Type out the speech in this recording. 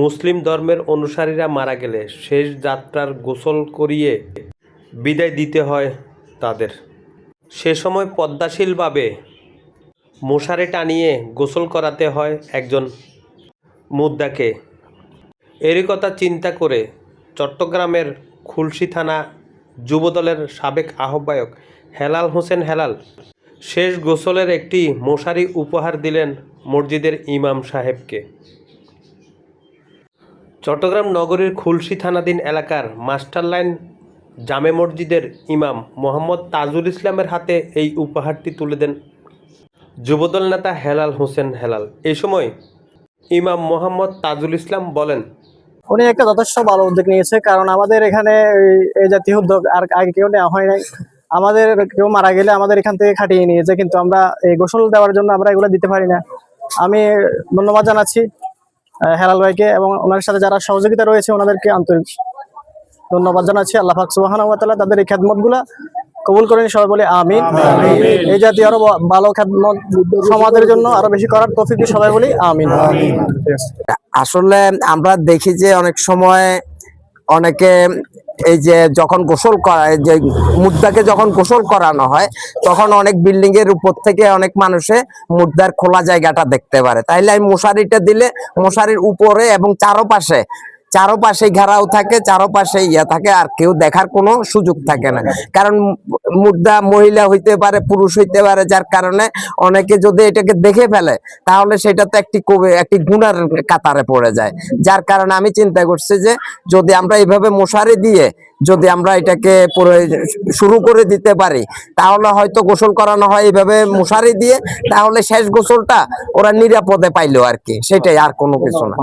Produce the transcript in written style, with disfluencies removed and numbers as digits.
মুসলিম ধর্মের অনুসারীরা মারা গেলে শেষ যাত্রার গোসল করিয়ে বিদায় দিতে হয় তাদের। সে সময় পদ্মাশীলভাবে মশারি টানিয়ে গোসল করাতে হয় একজন মুদ্দাকে। এরই কথা চিন্তা করে চট্টগ্রামের খুলশী থানা যুবদলের সাবেক আহ্বায়ক হেলাল হোসেন হেলাল শেষ গোসলের একটি মশারি উপহার দিলেন মসজিদের ইমাম সাহেবকে। চট্টগ্রাম নগরীর খুলশী থানাধীন এলাকার মাস্টারলাইন জামে মসজিদের ইমাম মোহাম্মদ তাজুল ইসলামের হাতে এই উপহারটি তুলে দেন যুবদল নেতা হেলাল হোসেন হেলাল। এই সময় ইমাম মোহাম্মদ তাজুল ইসলাম বলেন, উনি একটা যথেষ্ট ভালো উদ্যোগ নিয়েছে, কারণ আমাদের এখানে এই জাতীয় উদ্যোগ আর আগে কেউ নেওয়া হয় নাই। আমাদের কেউ মারা গেলে আমাদের এখান থেকে খাটিয়ে নিয়েছে, কিন্তু আমরা এই গোসল দেওয়ার জন্য আমরা এগুলো দিতে পারি না। আমি ধন্যবাদ জানাচ্ছি হেলাল ভাইকে এবং ওনার সাথে যারা সহযোগিতা রয়েছে ওনাদেরকে আন্তরিক ধন্যবাদ জানাচ্ছি। আল্লাহ পাক সুবহানাহু ওয়া তাআলা তাদের এই খেদমতগুলো কবুল করেন, সবাই বলে আমিন। এই জাতীয় আরো ভালো খেদমত সমাজের জন্য আরো বেশি করার তৌফিক দিয়ে সবাই বলি আমিন। আসলে আমরা দেখি যে অনেক সময় অনেকে এই যে যখন গোসল করা যে মুদ্দাকে যখন গোসল করানো হয় তখন অনেক বিল্ডিং এর উপর থেকে অনেক মানুষে মুদ্দার খোলা জায়গাটা দেখতে পারে। তাইলে আমি মশারিটা দিলে মশারির উপরে এবং চারোপাশে ঘেরাও থাকে, চারোপাশে থাকে, আর কেউ দেখার কোনো সুযোগ থাকে না। কারণ মুদ্দা মহিলা হইতে পারে, পুরুষ হইতে পারে, যার কারণে অনেকে যদি এটাকে দেখে ফেলে তাহলে সেটা তো একটি গুনার কাতারে পড়ে যায়। যার কারণে আমি চিন্তা করছি যে যদি আমরা এইভাবে মশারি দিয়ে যদি আমরা এটাকে শুরু করে দিতে পারি তাহলে হয়তো গোসল করানো হয় এইভাবে মশারি দিয়ে, তাহলে শেষ গোসলটা ওরা নিরাপদে পাইলো আর কি, সেটাই, আর কোনো কিছু না।